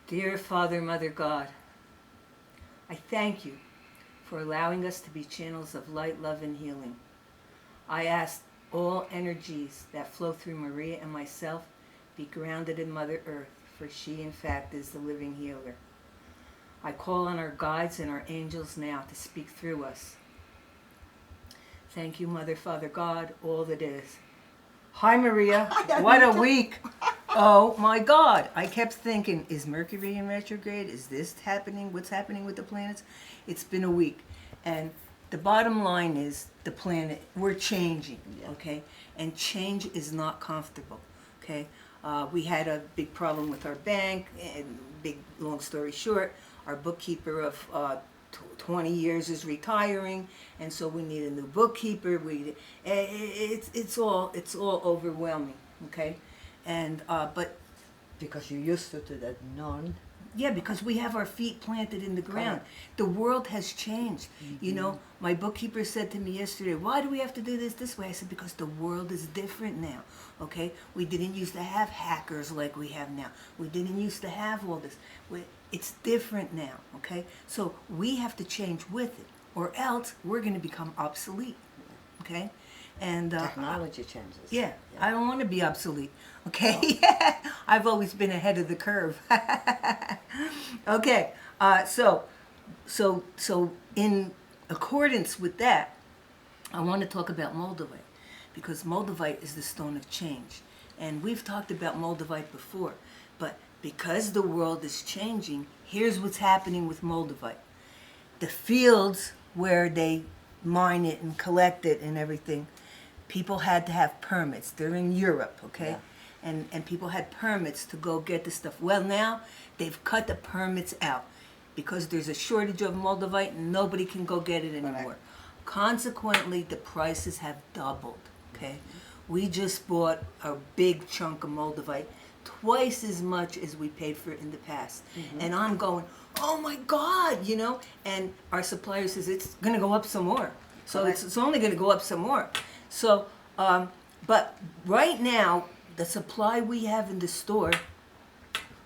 Dear Father, Mother God, I thank you for allowing us to be channels of light, love, and healing. I ask all energies that flow through Maria and myself be grounded in Mother Earth, for she, in fact, is the living healer. I call on our guides and our angels now to speak through us. Thank you, Mother, Father, God, all that is. Hi, Maria. What a week. Oh, my God. I kept thinking, is Mercury in retrograde? Is this happening? What's happening with the planets? It's been a week. And the bottom line is the planet, we're changing, okay? And change is not comfortable, okay? We had a big problem with our bank, and long story short, our bookkeeper of 20 years is retiring, and so we need a new bookkeeper. It's all overwhelming, okay? And but Because you used to do that yeah, because we have our feet planted in the ground. The world has changed. You know, my bookkeeper said to me yesterday, why do we have to do this way? I said, because the world is different now, okay? We didn't used to have hackers like we have now. We didn't used to have all this. It's different now, okay? So we have to change with it, or else we're going to become obsolete, okay? And technology changes. Yeah, I don't want to be obsolete. Okay, I've always been ahead of the curve. Okay, so in accordance with that, I want to talk about moldavite, because moldavite is the stone of change, and we've talked about moldavite before. But because the world is changing, here's what's happening with moldavite: the fields where they mine it and collect it and everything, people had to have permits. They're in Europe, okay? Yeah. And people had permits to go get the stuff. Well, now they've cut the permits out because there's a shortage of moldavite and nobody can go get it anymore. Consequently, the prices have doubled, okay? We just bought a big chunk of moldavite, twice as much as we paid for it in the past. And I'm going, oh my God, you know? And our supplier says it's gonna go up some more. So it's only gonna go up some more. So, but right now, the supply we have in the store,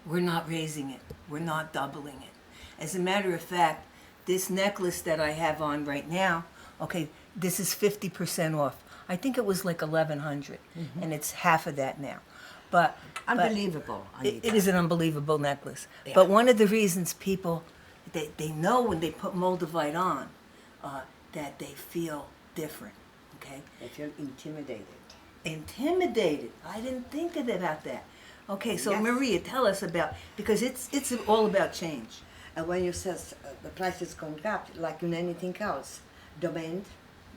we're not raising it. We're not doubling it. As a matter of fact, this necklace that I have on right now, okay, this is 50% off. I think it was like 1,100, and it's half of that now. But Unbelievable, Anita. it is an unbelievable necklace. Yeah. But one of the reasons people, they know when they put moldavite on, that they feel different. Okay. They feel intimidated. Intimidated. I didn't think about that. Okay, so Yes. Maria, tell us about, because it's all about change. And when you says the price is going up, like in anything else, demand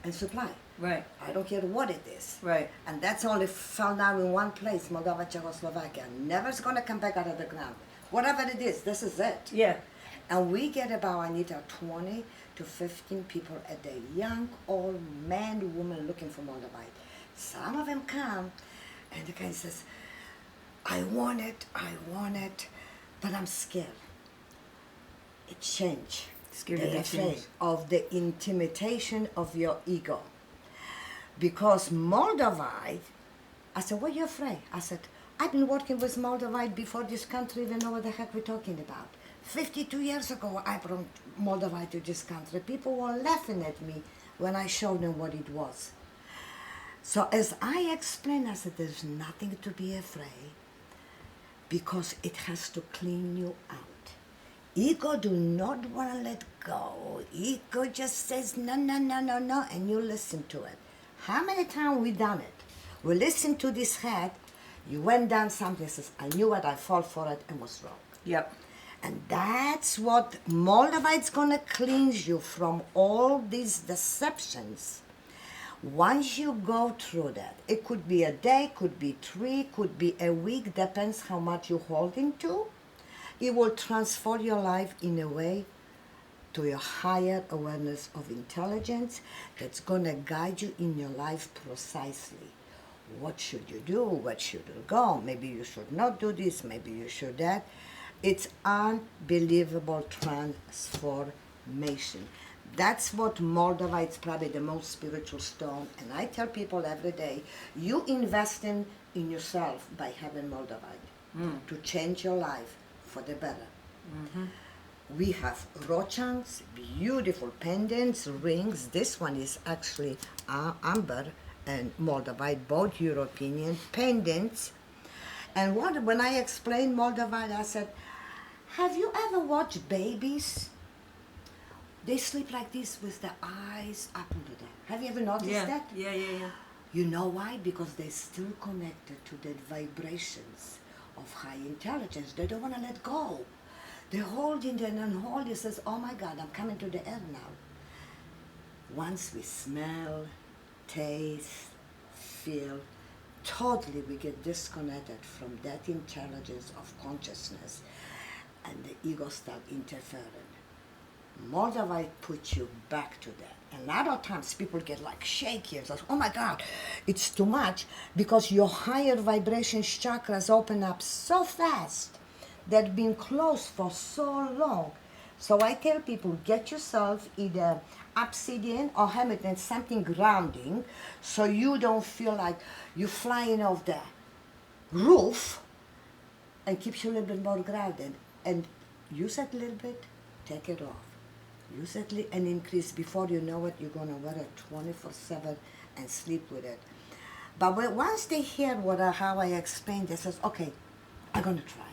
and supply. Right. I don't care what it is. Right. And that's only found out in one place, Moldova, Czechoslovakia. Never is going to come back out of the ground. Whatever it is, this is it. Yeah. And we get about, Anita, 20 to 15 people a day, young, old, man, woman looking for moldavite. Some of them come, and the guy says, I want it, but I'm scared. It's change. Scared They're of the afraid change. of the intimidation of your ego. Because moldavite, I said, what are you afraid? I said, I've been working with moldavite before this country even know what the heck we're talking about. 52 years ago, I brought moldavite to this country. People were laughing at me when I showed them what it was. So as I explained, I said, there's nothing to be afraid because it has to clean you out. Ego do not want to let go. Ego just says, no, and you listen to it. How many times we done it? We listen to this head, you went down something, says, I knew it, I fall for it, and was wrong. Yep. And that's what moldavite's gonna cleanse you from all these deceptions. Once you go through that, it could be a day, could be 3, could be a week, depends how much you're holding to. It will transform your life in a way to your higher awareness of intelligence that's gonna guide you in your life precisely. What should you do? What should you go? Maybe you should not do this, maybe you should that. It's unbelievable transformation. That's what moldavite's probably the most spiritual stone. And I tell people every day, you invest in yourself by having moldavite to change your life for the better. We have rochans, beautiful pendants, rings. This one is actually amber and moldavite, both European pendants. And when I explained moldavite, I said, have you ever watched babies? They sleep like this with their eyes up into them. Have you ever noticed that? Yeah. You know why? Because they're still connected to the vibrations of high intelligence. They don't want to let go. They're holding it and holding. Says, oh my God, I'm coming to the end now. Once we smell, taste, feel, totally we get disconnected from that intelligence of consciousness, and the ego start interfering. Moldavite puts you back to that. And a lot of times people get like shaky and say, oh my God, it's too much, because your higher vibration chakras open up so fast that been closed for so long. So I tell people, get yourself either obsidian or hematite, something grounding, so you don't feel like you're flying off the roof, and keeps you a little bit more grounded. And use it a little bit, take it off. Use it and increase. Before you know it, you're going to wear it 24/7 and sleep with it. But once they hear how I explained, they says, okay, I'm going to try it.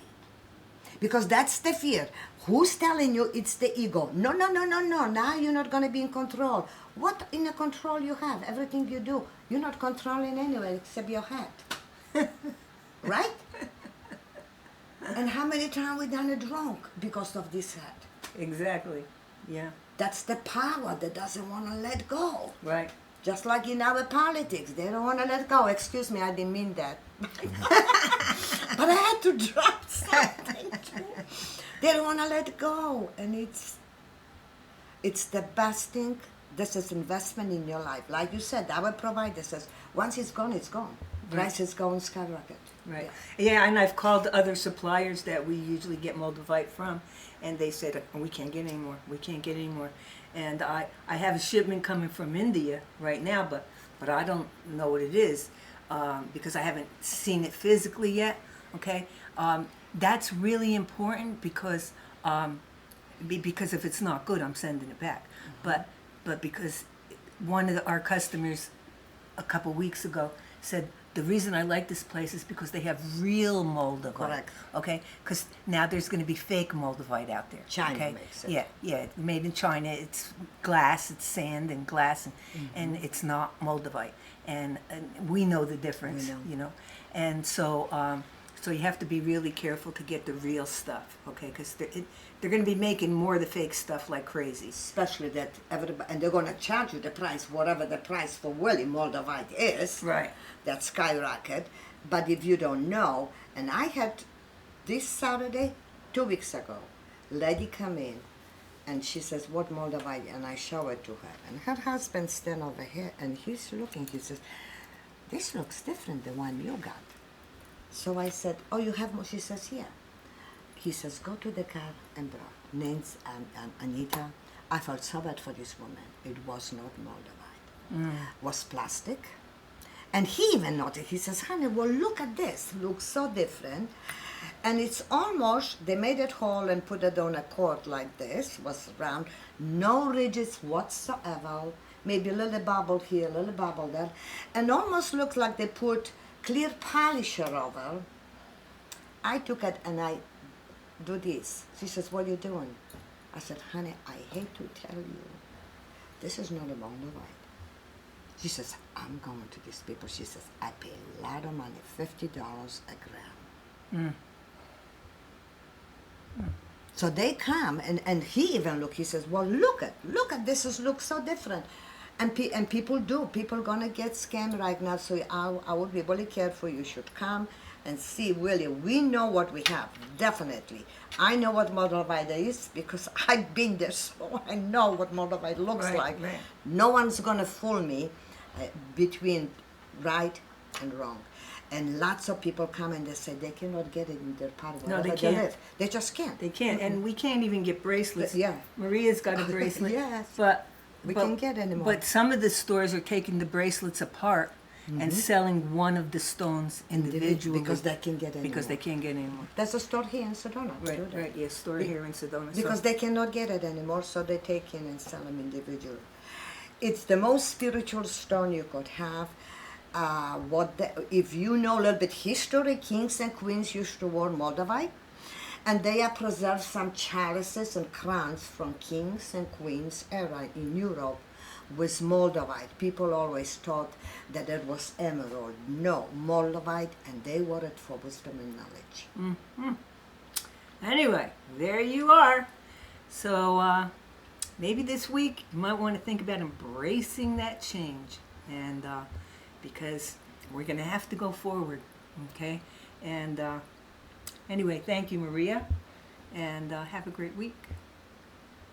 Because that's the fear. Who's telling you it's the ego? No. Now you're not going to be in control. What in the control you have? Everything you do, you're not controlling anyway except your head. Right? And how many times we done it wrong because of this head? Exactly. Yeah. That's the power that doesn't want to let go. Right. Just like in our politics, they don't want to let go. Excuse me, I didn't mean that. But I had to drop something too. They don't want to let go. And it's the best thing. This is investment in your life. Like you said, our provider says, once it's gone, it's gone. Prices go and skyrocket. Right. Yeah, and I've called other suppliers that we usually get moldavite from, and they said, we can't get any more. We can't get any more. And I have a shipment coming from India right now, but I don't know what it is because I haven't seen it physically yet. Okay, that's really important because if it's not good, I'm sending it back. But because one of our customers a couple weeks ago said, the reason I like this place is because they have real moldavite. Correct. Okay? Because now there's going to be fake moldavite out there. China okay? makes it. Yeah, made in China. It's glass, it's sand and glass, and it's not moldavite. And we know the difference, you know. And so you have to be really careful to get the real stuff, okay? Because they're going to be making more of the fake stuff like crazy. Especially that everybody, and they're going to charge you the price, whatever the price for really moldavite is. Right. That skyrocket. But if you don't know, and I had this Saturday, 2 weeks ago, lady come in, and she says, what moldavite? And I show it to her. And her husband stand over here, and he's looking, he says, this looks different than one you got. So I said, oh, you have more? She says, yeah. He says, go to the car and brought. Name's Anita. I felt so bad for this woman. It was not moldavite. It was plastic. And he even noticed, he says, honey, well, look at this. Looks so different. And it's almost, they made it whole and put it on a cord like this, was round. No ridges whatsoever. Maybe a little bubble here, a little bubble there. And almost looks like they put clear polisher over. I took it and I do this. She says, what are you doing? I said, honey, I hate to tell you, this is not a moldavite. She says, I'm going to these people. She says, I pay a lot of money, $50 a gram. So they come, and he even look. He says, well, look at this looks so different. And people do. People going to get scammed right now. So I would be really careful. You should come and see, really. We know what we have, definitely. I know what moldavite is because I've been there, so I know what moldavite looks like. Right. No one's going to fool me between right and wrong. And lots of people come and they say they cannot get it in their part of wherever they can't. live. They just can't. They can't, and we can't even get bracelets. Yeah. Maria's got a bracelet. Yes. But We can't get anymore. But some of the stores are taking the bracelets apart and selling one of the stones individually because they can get any because they more. can't get any more. There's a store here in Sedona. Right, do that. right, yes, store here in Sedona. Because So, they cannot get it anymore, so they take in and sell them individually. It's the most spiritual stone you could have. If you know a little bit history, kings and queens used to wear moldavite, and they have preserved some chalices and crowns from kings and queens era in Europe with moldavite. People always thought that it was emerald. No, moldavite, and they wore it for wisdom and knowledge. anyway, there you are. So, maybe this week you might want to think about embracing that change, and because we're going to have to go forward, okay? And anyway, thank you, Maria, and have a great week.